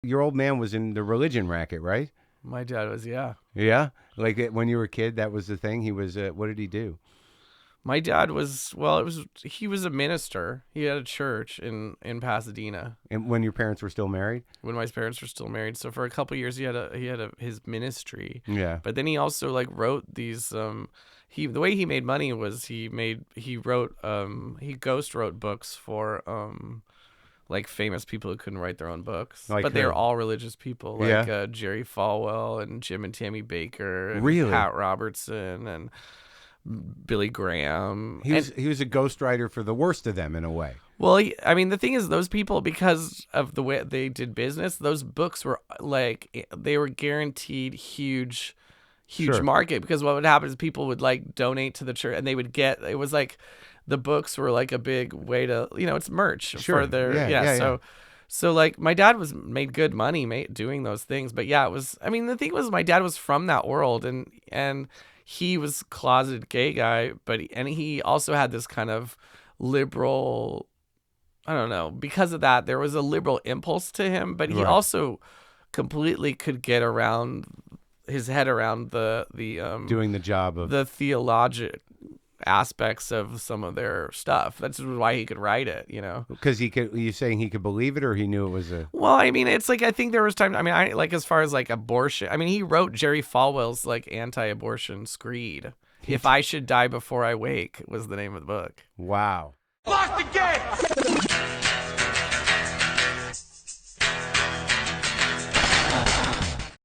Your old man was in the religion racket, right? My dad was, yeah. Yeah? Like when you were a kid, that was the thing? He was, what did he do? My dad was, well, he was a minister. He had a church in Pasadena And when your parents were still married? when my parents were still married. So for a couple of years, he had his ministry. Yeah. But then he also like wrote these. The way he made money was he ghost wrote books for like famous people who couldn't write their own books, Like but they who? were all religious people, like Yeah. Jerry Falwell and Jim and Tammy Baker, and Really? Pat Robertson and Billy Graham. He was a ghostwriter for the worst of them in a way. Well, I mean, the thing is, those people, because of the way they did business, those books were like, they were guaranteed huge Sure. market, because what would happen is people would like donate to the church, and they would get, it was like the books were like a big way to, it's merch Sure. for their, Yeah. So like my dad made good money doing those things. But yeah, the thing was, my dad was from that world, and he was a closeted gay guy, but he also had this kind of liberal, I don't know, because of that, there was a liberal impulse to him, but he Right. also completely could get his head around the Doing the job of... the theologic aspects of some of their stuff. That's why he could write it, Because you saying he could believe it, or he knew it was a... Well, I mean, it's like, I think there was time, I like, as far as like abortion, I mean, he wrote Jerry Falwell's like anti-abortion screed. If I Should Die Before I Wake was the name of the book. Wow. Lock the gate!